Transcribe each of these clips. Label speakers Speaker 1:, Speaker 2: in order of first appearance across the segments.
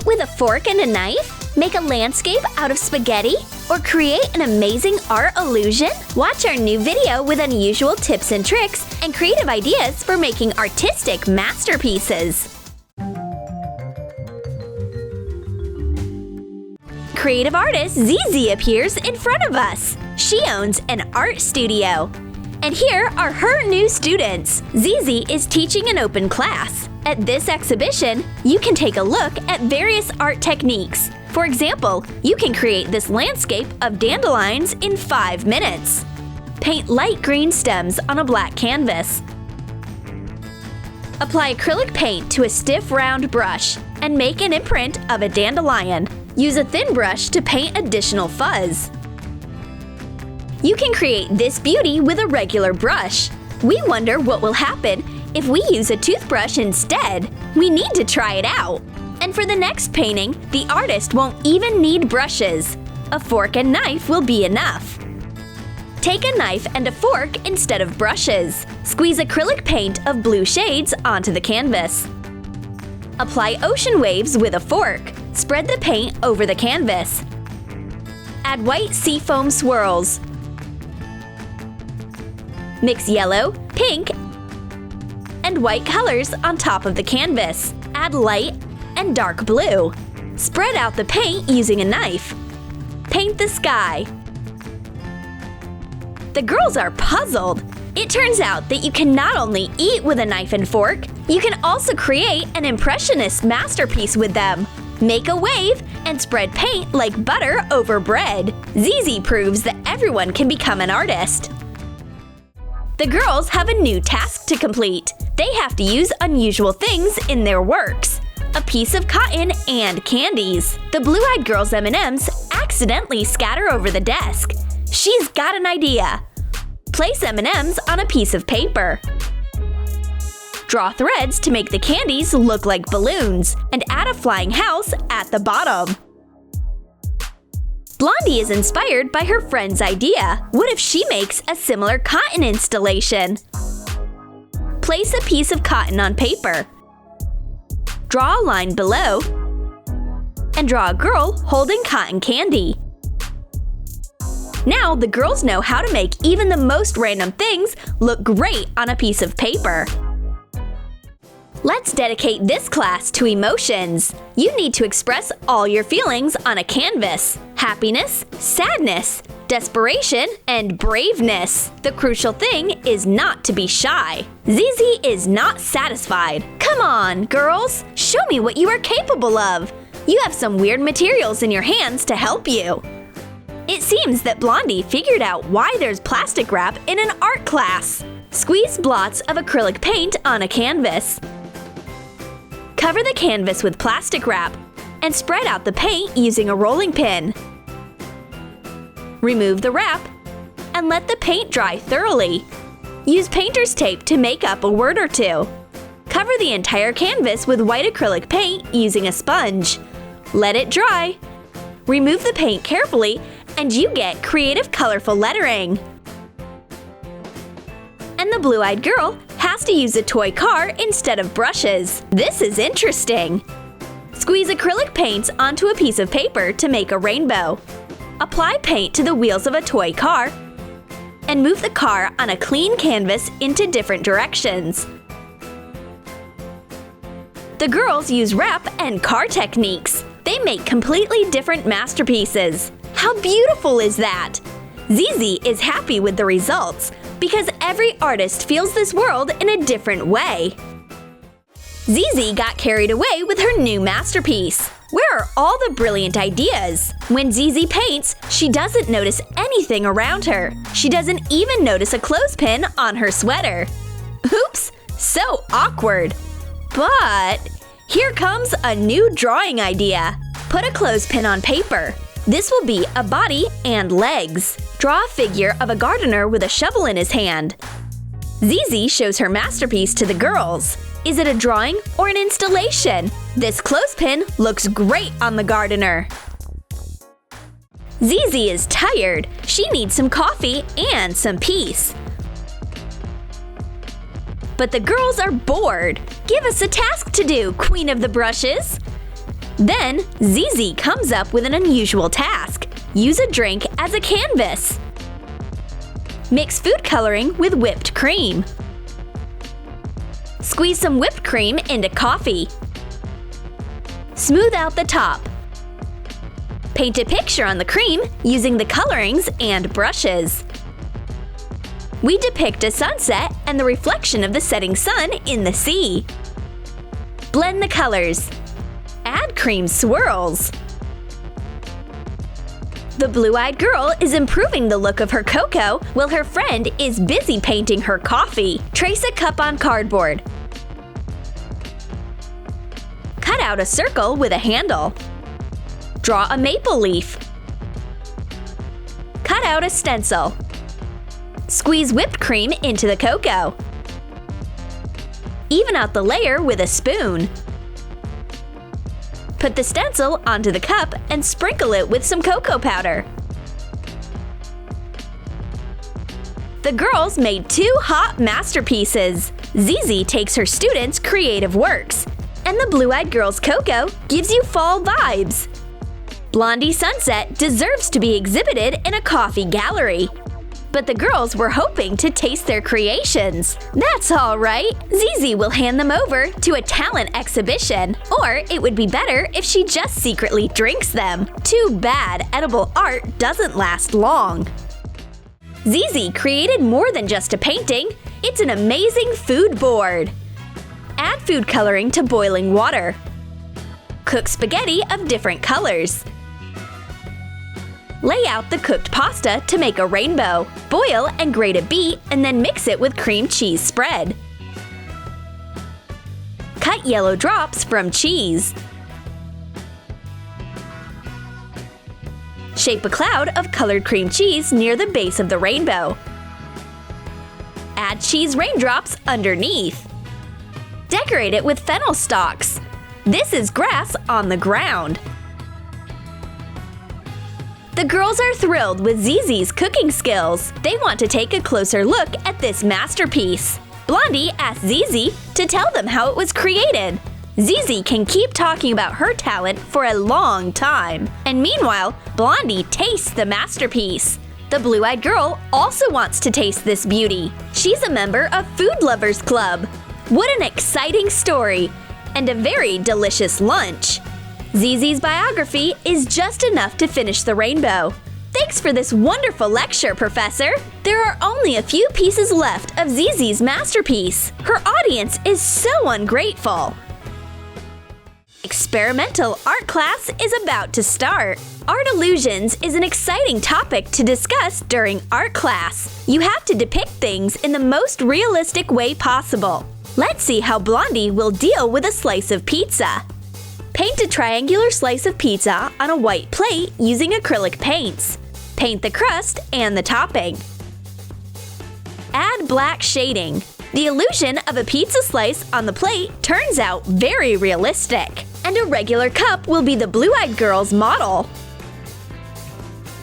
Speaker 1: paint with a fork and a knife? Make a landscape out of spaghetti? Or create an amazing art illusion? Watch our new video with unusual tips and tricks and creative ideas for making artistic masterpieces. Creative artist Zizi appears in front of us. She owns an art studio. And here are her new students. Zizi is teaching an open class. At this exhibition, you can take a look at various art techniques. For example, you can create this landscape of dandelions in 5 minutes. Paint light green stems on a black canvas. Apply acrylic paint to a stiff round brush and make an imprint of a dandelion. Use a thin brush to paint additional fuzz. You can create this beauty with a regular brush. We wonder what will happen if we use a toothbrush instead. We need to try it out. And for the next painting, the artist won't even need brushes. A fork and knife will be enough. Take a knife and a fork instead of brushes. Squeeze acrylic paint of blue shades onto the canvas. Apply ocean waves with a fork. Spread the paint over the canvas. Add white seafoam swirls. Mix yellow, pink, and white colors on top of the canvas. Add light and dark blue. Spread out the paint using a knife. Paint the sky. The girls are puzzled. It turns out that you can not only eat with a knife and fork, you can also create an impressionist masterpiece with them. Make a wave and spread paint like butter over bread. Zizi proves that everyone can become an artist. The girls have a new task to complete. They have to use unusual things in their works. A piece of cotton and candies. The blue-eyed girl's M&Ms accidentally scatter over the desk. She's got an idea. Place M&Ms on a piece of paper. Draw threads to make the candies look like balloons and add a flying house at the bottom. Blondie is inspired by her friend's idea. What if she makes a similar cotton installation? Place a piece of cotton on paper. Draw a line below and draw a girl holding cotton candy. Now the girls know how to make even the most random things look great on a piece of paper. Let's dedicate this class to emotions. You need to express all your feelings on a canvas. Happiness, sadness, desperation, and braveness. The crucial thing is not to be shy. Zizi is not satisfied. Come on, girls! Show me what you are capable of! You have some weird materials in your hands to help you. It seems that Blondie figured out why there's plastic wrap in an art class. Squeeze blots of acrylic paint on a canvas. Cover the canvas with plastic wrap and spread out the paint using a rolling pin. Remove the wrap and let the paint dry thoroughly. Use painter's tape to make up a word or two. Cover the entire canvas with white acrylic paint using a sponge. Let it dry. Remove the paint carefully and you get creative, colorful lettering. And the blue-eyed girl has to use a toy car instead of brushes. This is interesting. Squeeze acrylic paints onto a piece of paper to make a rainbow. Apply paint to the wheels of a toy car and move the car on a clean canvas into different directions. The girls use wrap and car techniques. They make completely different masterpieces. How beautiful is that? Zizi is happy with the results because every artist feels this world in a different way. Zizi got carried away with her new masterpiece. Where are all the brilliant ideas? When Zizi paints, she doesn't notice anything around her. She doesn't even notice a clothespin on her sweater. Oops, so awkward. But here comes a new drawing idea. Put a clothespin on paper. This will be a body and legs. Draw a figure of a gardener with a shovel in his hand. Zizi shows her masterpiece to the girls. Is it a drawing or an installation? This clothespin looks great on the gardener. Zizi is tired. She needs some coffee and some peace. But the girls are bored. Give us a task to do, Queen of the Brushes. Then, Zizi comes up with an unusual task. Use a drink as a canvas. Mix food coloring with whipped cream. Squeeze some whipped cream into coffee. Smooth out the top. Paint a picture on the cream using the colorings and brushes. We depict a sunset and the reflection of the setting sun in the sea. Blend the colors. Add cream swirls. The blue-eyed girl is improving the look of her cocoa while her friend is busy painting her coffee. Trace a cup on cardboard. Cut out a circle with a handle. Draw a maple leaf. Cut out a stencil. Squeeze whipped cream into the cocoa. Even out the layer with a spoon. Put the stencil onto the cup and sprinkle it with some cocoa powder. The girls made 2 hot masterpieces. Zizi takes her students' creative works, and the blue-eyed girl's cocoa gives you fall vibes. Blondie Sunset deserves to be exhibited in a coffee gallery. But the girls were hoping to taste their creations. That's all right. Zizi will hand them over to a talent exhibition. Or it would be better if she just secretly drinks them. Too bad edible art doesn't last long. Zizi created more than just a painting. It's an amazing food board. Add food coloring to boiling water. Cook spaghetti of different colors. Lay out the cooked pasta to make a rainbow. Boil and grate a beet and then mix it with cream cheese spread. Cut yellow drops from cheese. Shape a cloud of colored cream cheese near the base of the rainbow. Add cheese raindrops underneath. Decorate it with fennel stalks. This is grass on the ground. The girls are thrilled with Zizi's cooking skills. They want to take a closer look at this masterpiece. Blondie asks Zizi to tell them how it was created. Zizi can keep talking about her talent for a long time. And meanwhile, Blondie tastes the masterpiece. The blue-eyed girl also wants to taste this beauty. She's a member of Food Lovers Club. What an exciting story! And a very delicious lunch. Zizi's biography is just enough to finish the rainbow. Thanks for this wonderful lecture, Professor! There are only a few pieces left of Zizi's masterpiece. Her audience is so ungrateful. Experimental art class is about to start. Art illusions is an exciting topic to discuss during art class. You have to depict things in the most realistic way possible. Let's see how Blondie will deal with a slice of pizza. Paint a triangular slice of pizza on a white plate using acrylic paints. Paint the crust and the topping. Add black shading. The illusion of a pizza slice on the plate turns out very realistic. And a regular cup will be the blue-eyed girl's model.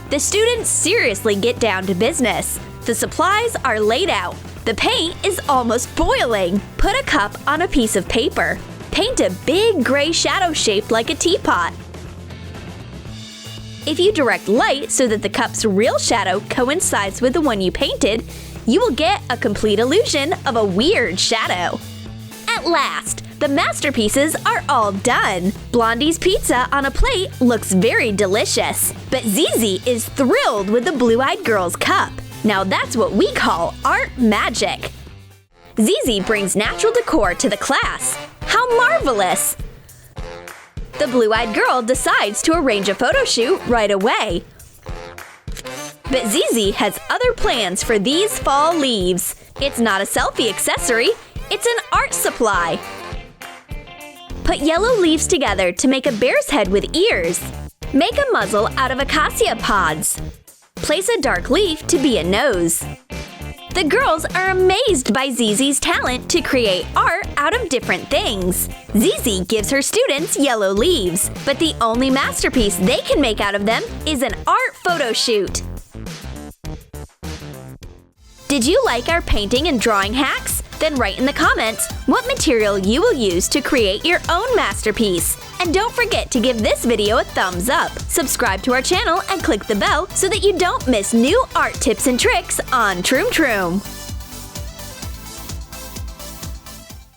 Speaker 1: The students seriously get down to business. The supplies are laid out. The paint is almost boiling. Put a cup on a piece of paper. Paint a big gray shadow shaped like a teapot. If you direct light so that the cup's real shadow coincides with the one you painted, you will get a complete illusion of a weird shadow. At last, the masterpieces are all done. Blondie's pizza on a plate looks very delicious, but Zizi is thrilled with the blue-eyed girl's cup. Now that's what we call art magic. Zizi brings natural decor to the class. How marvelous! The blue-eyed girl decides to arrange a photo shoot right away. But Zizi has other plans for these fall leaves. It's not a selfie accessory, it's an art supply. Put yellow leaves together to make a bear's head with ears. Make a muzzle out of acacia pods. Place a dark leaf to be a nose. The girls are amazed by Zizi's talent to create art out of different things. Zizi gives her students yellow leaves, but the only masterpiece they can make out of them is an art photo shoot. Did you like our painting and drawing hacks? Then write in the comments what material you will use to create your own masterpiece. And don't forget to give this video a thumbs up. Subscribe to our channel and click the bell so that you don't miss new art tips and tricks on Troom.